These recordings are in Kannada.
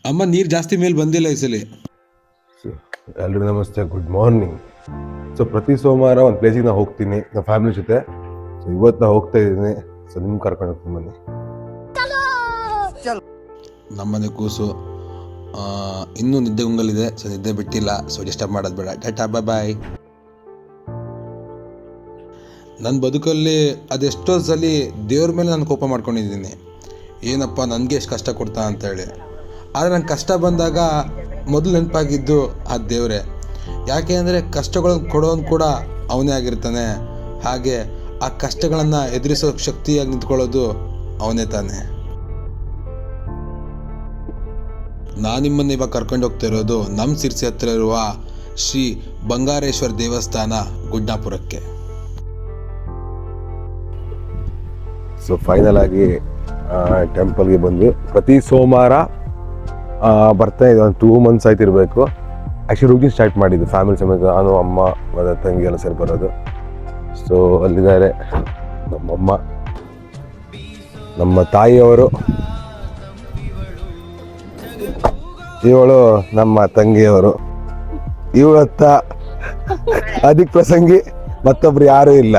ಅಮ್ಮ ನೀರು ಜಾಸ್ತಿ ಮೇಲೆ ಬಂದಿಲ್ಲ ಈ ಸಲ. ಎಲ್ರಿಗೂ ನಮಸ್ತೆ, ಗುಡ್ ಮಾರ್ನಿಂಗ್. ಸೊ ಪ್ರತಿ ಸೋಮವಾರ ಒಂದು ಪ್ಲೇಸಿಗೆ ನಾನು ಹೋಗ್ತೀನಿ ನಮ್ಮ ಫ್ಯಾಮಿಲಿ ಜೊತೆ. ಸೊ ಇವತ್ತು ನಾನು ಹೋಗ್ತಾ ಇದ್ದೀನಿ. ಸೊ ನಿಮ್ಗೆ ಕರ್ಕೊಂಡು ಹೋಗ್ತೀನಿ ಬನ್ನಿ. ನಮ್ಮನೆ ಕೂಸು ಇನ್ನೂ ನಿದ್ದೆ ಗುಂಗಲಿದೆ. ಸೊ ನಿದ್ದೆ ಬಿಟ್ಟಿಲ್ಲ. ಸೊ ಡಿಸ್ಟರ್ಬ್ ಮಾಡೋದು ಬೇಡ. ಟಾಟಾ ಬಾಯ್. ನನ್ನ ಬದುಕಲ್ಲಿ ಅದೆಷ್ಟೋ ಸಲ ದೇವ್ರ ಮೇಲೆ ನಾನು ಕೋಪ ಮಾಡ್ಕೊಂಡಿದ್ದೀನಿ. ಏನಪ್ಪ ನನಗೆ ಎಷ್ಟು ಕಷ್ಟ ಕೊಡ್ತಾ ಅಂತೇಳಿ. ಆದರೆ ನಂಗೆ ಕಷ್ಟ ಬಂದಾಗ ಮೊದಲು ನೆನಪಾಗಿದ್ದು ಆ ದೇವರೇ. ಯಾಕೆ ಅಂದರೆ ಕಷ್ಟಗಳನ್ನು ಕೊಡೋನು ಕೂಡ ಅವನೇ ಆಗಿರ್ತಾನೆ. ಹಾಗೆ ಆ ಕಷ್ಟಗಳನ್ನು ಎದುರಿಸೋ ಶಕ್ತಿಯಾಗಿ ನಿಂತ್ಕೊಳ್ಳೋದು ಅವನೇ ತಾನೆ. ನಾನು ನಿಮ್ಮನ್ನು ಇವಾಗ ಕರ್ಕೊಂಡು ಹೋಗ್ತಾ ಇರೋದು ನಮ್ಮ ಸಿರ್ಸಿ ಹತ್ತಿರ ಇರುವ ಶ್ರೀ ಬಂಗಾರೇಶ್ವರ ದೇವಸ್ಥಾನ ಗುಡ್ಡಾಪುರಕ್ಕೆ. ಸೊ ಫೈನಲ್ ಆಗಿ ಟೆಂಪಲ್ಗೆ ಬಂದು ಪ್ರತಿ ಸೋಮವಾರ ಬರ್ತಾ ಇದೆ. ಒಂದು 2 months ಆಯ್ತಿರಬೇಕು. ಆ್ಯಕ್ಚುಲಿ ರೂಟೀನ್ ಸ್ಟಾರ್ಟ್ ಮಾಡಿದ್ದು ಫ್ಯಾಮಿಲಿ ಸಮೇತ, ನಾನು ಅಮ್ಮ ಮತ್ತು ತಂಗಿ ಎಲ್ಲ ಸೇರಿ ಬರೋದು. ಸೊ ಅಲ್ಲಿದ್ದಾರೆ ನಮ್ಮಮ್ಮ, ನಮ್ಮ ತಾಯಿಯವರು, ಇವಳು ನಮ್ಮ ತಂಗಿಯವರು. ಇವತ್ತ ಅಧಿಕ ಪ್ರಸಂಗಿ ಮತ್ತೊಬ್ರು ಯಾರೂ ಇಲ್ಲ.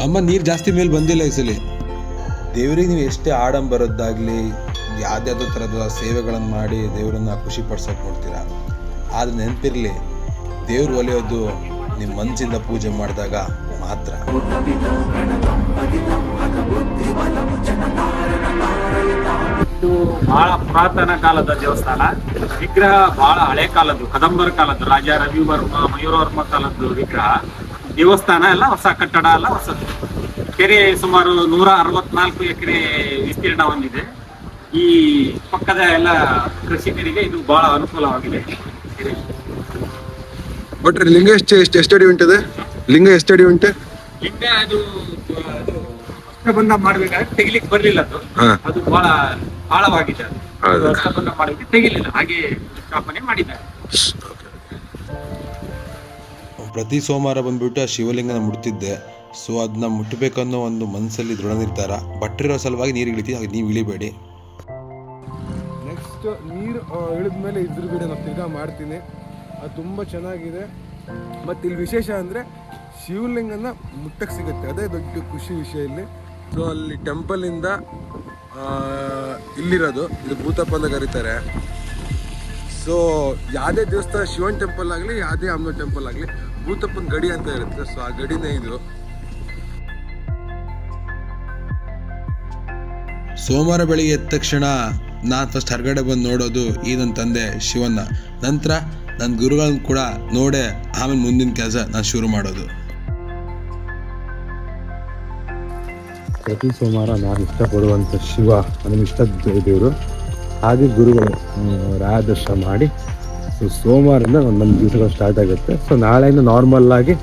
ಅಮ್ಮ ನೀರು ಜಾಸ್ತಿ ಮೇಲೆ ಬಂದಿಲ್ಲ ಈ ಸಲ. ದೇವರಿಗೆ ನೀವು ಎಷ್ಟೇ ಆಡಂಬರದ್ದಾಗಲಿ ಯಾವುದ್ಯಾವುದೋ ಥರದ ಸೇವೆಗಳನ್ನು ಮಾಡಿ ದೇವರನ್ನು ಖುಷಿ ಪಡ್ಸೋಕೆ ನೋಡ್ತೀರಾ. ಆದರೆ ನೆನಪಿರಲಿ, ದೇವ್ರು ಒಲಿಯೋದು ನಿಮ್ಮ ಮನಸ್ಸಿಂದ ಪೂಜೆ ಮಾಡಿದಾಗ ಮಾತ್ರ. ಇದು ಬಹಳ ಪುರಾತನ ಕಾಲದ ದೇವಸ್ಥಾನ. ವಿಗ್ರಹ ಬಹಳ ಹಳೆ ಕಾಲದ್ದು, ಕದಂಬರ ಕಾಲದ್ದು, ರಾಜ ರವಿವರ್ಮ ಮಯೂರವರ್ಮ ಕಾಲದ್ದು ವಿಗ್ರಹ. ದೇವಸ್ಥಾನ ಎಲ್ಲ ಹೊಸ, ಕಟ್ಟಡ ಎಲ್ಲ ಹೊಸದು. ಕೆರೆ ಸುಮಾರು 164 ಎಕರೆ ವಿಸ್ತೀರ್ಣ ಹೊಂದಿದೆ. ಈ ಪಕ್ಕದ ಎಲ್ಲ ಕೃಷಿಕರಿಗೆ ಇದು ಬಹಳ ಅನುಕೂಲವಾಗಿದೆ. ಬಟ್ ಲಿಂಗ ಎಷ್ಟು ಅಡಿ ಉಂಟದೆ? ಲಿಂಗ ಎಷ್ಟು ಅಡಿ ಉಂಟು? ಲಿಂಗ ಅದು ಬಂದ ಮಾಡ್ಬೇಕಾದ್ರೆ ತೆಗಿಲಿಕ್ಕೆ ಬರ್ಲಿಲ್ಲ. ಅದು ಬಹಳ ಆಳವಾಗಿದೆ. ಬಂದ ಮಾಡಲಿಕ್ಕೆ ತೆಗಿಲಿಲ್ಲ, ಹಾಗೆ ಸ್ಥಾಪನೆ ಮಾಡಿದ್ದಾರೆ. ಪ್ರತಿ ಸೋಮವಾರ ಬಂದ್ಬಿಟ್ಟು ಆ ಶಿವಲಿಂಗನ ಮುಟ್ತಿದ್ದೆ. ಸೊ ಅದನ್ನ ಮುಟ್ಟಬೇಕನ್ನೋ ಒಂದು ಮನಸ್ಸಲ್ಲಿ ದೃಢ ನಿರ್ಧಾರ. ಬಟ್ಟಿರೋ ಸಲುವಾಗಿ ನೀರು ಇಳಿತೀವಿ, ಹಾಗೆ ನೀವು ಇಳಿಬೇಡಿ. ನೆಕ್ಸ್ಟ್ ನೀರು ಇಳಿದ ಮೇಲೆ ಇದ್ರಗಡೆ ನಾನು ತಿರ್ಗಾ ಮಾಡ್ತೀನಿ. ಅದು ತುಂಬ ಚೆನ್ನಾಗಿದೆ. ಮತ್ತು ಇಲ್ಲಿ ವಿಶೇಷ ಅಂದರೆ ಶಿವಲಿಂಗನ ಮುಟ್ಟಕ್ಕೆ ಸಿಗುತ್ತೆ, ಅದೇ ದೊಡ್ಡ ಖುಷಿ ವಿಷಯ ಇಲ್ಲಿ. ಸೊ ಅಲ್ಲಿ ಟೆಂಪಲಿಂದ ಇಲ್ಲಿರೋದು ಇದು ಭೂತಪ್ಪ ಅಂತ ಕರೀತಾರೆ. ಸೊ ಯಾವುದೇ ದೇವಸ್ಥಾನ, ಶಿವನ್ ಟೆಂಪಲ್ ಆಗಲಿ ಯಾವುದೇ ಅಮ್ಮನ ಟೆಂಪಲ್ ಆಗಲಿ, ಭೂತಪ್ಪನ ಗಡಿ ಅಂತ ಇರುತ್ತೆ. ಸೊ ಆ ಗಡಿನೇ ಇದು. ಸೋಮವಾರ ಬೆಳಿಗ್ಗೆ ಎದ್ದ ತಕ್ಷಣ ನಾನು ಫಸ್ಟ್ ಹೊರಗಡೆ ಬಂದು ನೋಡೋದು ಈ ನನ್ನ ತಂದೆ ಶಿವನ್ನ. ನಂತರ ನನ್ನ ಗುರುಗಳನ್ನ ಕೂಡ ನೋಡೇ ಆಮೇಲೆ ಮುಂದಿನ ಕೆಲಸ ನಾನು ಶುರು ಮಾಡೋದು. ಪ್ರತಿ ಸೋಮವಾರ ನಾನು ಇಷ್ಟಪಡುವಂಥ ಶಿವ ನನಗೆ ಇಷ್ಟ ದೇವರು, ಹಾಗೆ ಗುರುಗಳು ರಾಯದರ್ಶನ ಮಾಡಿ. ಸೊ ಸೋಮವಾರದಿಂದ ನಮ್ಮ ದಿವಸಗಳು ಸ್ಟಾರ್ಟ್ ಆಗುತ್ತೆ. ಸೊ ನಾಳೆಯಿಂದ ನಾರ್ಮಲ್ ಆಗಿ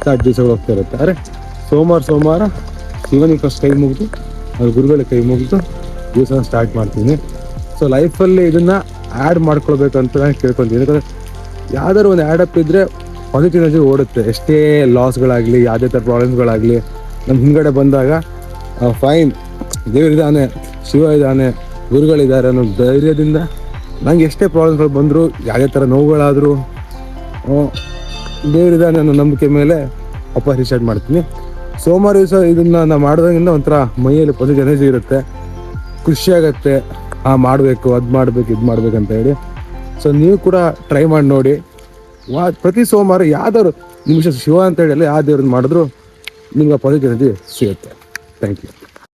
8 ದಿವಸಗಳು ಹೋಗ್ತಾ ಇರುತ್ತೆ. ಆದರೆ ಸೋಮವಾರ ಶಿವನಿಗೆ ಫಸ್ಟ್ ಕೈ ಮುಗಿದು, ಅದು ಗುರುಗಳಿಗೆ ಕೈ ಮುಗಿದು ದಿವಸ ಸ್ಟಾರ್ಟ್ ಮಾಡ್ತೀನಿ. ಸೊ ಲೈಫಲ್ಲಿ ಇದನ್ನು ಆ್ಯಡ್ ಮಾಡ್ಕೊಳ್ಬೇಕಂತ ನಾನು ಕೇಳ್ಕೊತೀನಿ. ಯಾಕಂದರೆ ಯಾವ್ದಾದ್ರು ಒಂದು ಆ್ಯಡಪ್ ಇದ್ದರೆ ಪಾಸಿಟಿವ್ ಎನರ್ಜಿ ಓಡುತ್ತೆ. ಎಷ್ಟೇ ಲಾಸ್ಗಳಾಗಲಿ, ಯಾವುದೇ ಥರ ಪ್ರಾಬ್ಲಮ್ಸ್ಗಳಾಗಲಿ ನಮ್ಮ ಹಿಂದ್ಗಡೆ ಬಂದಾಗ ಫೈನ್, ದೇವರಿದ್ದಾನೆ, ಶಿವ ಇದ್ದಾನೆ, ಗುರುಗಳಿದ್ದಾರೆ ಅನ್ನೋ ಧೈರ್ಯದಿಂದ ನಂಗೆ ಎಷ್ಟೇ ಪ್ರಾಬ್ಲಮ್ಸ್ಗಳು ಬಂದರೂ, ಯಾವುದೇ ಥರ ನೋವುಗಳಾದರೂ ದೇವರಿದ್ದಾನೆ ಅನ್ನೋ ನಂಬಿಕೆ ಮೇಲೆ ವಾಪಸ್ ರಿಸ್ಟಾರ್ಟ್ ಮಾಡ್ತೀನಿ. ಸೋಮವಾರ ದಿವಸ ಇದನ್ನು ನಾವು ಮಾಡೋದ್ರಿಂದ ಒಂಥರ ಮೈಯಲ್ಲಿ ಪಾಸಿಟಿವ್ ಎನರ್ಜಿ ಇರುತ್ತೆ, ಖುಷಿಯಾಗತ್ತೆ. ಮಾಡಬೇಕು, ಅದು ಮಾಡಬೇಕು, ಇದು ಮಾಡ್ಬೇಕಂತ ಹೇಳಿ. ಸೊ ನೀವು ಕೂಡ ಟ್ರೈ ಮಾಡಿ ನೋಡಿ. ಪ್ರತಿ ಸೋಮವಾರ ಯಾವ್ದಾದ್ರು ನಿಮಿಷ ಶಿವ ಅಂತ ಹೇಳಿ ಯಾವ ದೇವ್ರನ್ನ ಮಾಡಿದ್ರು ನಿಮ್ಗೆ ಪಾಸಿಟಿವ್ ಎನರ್ಜಿ ಸಿಗುತ್ತೆ. Thank you.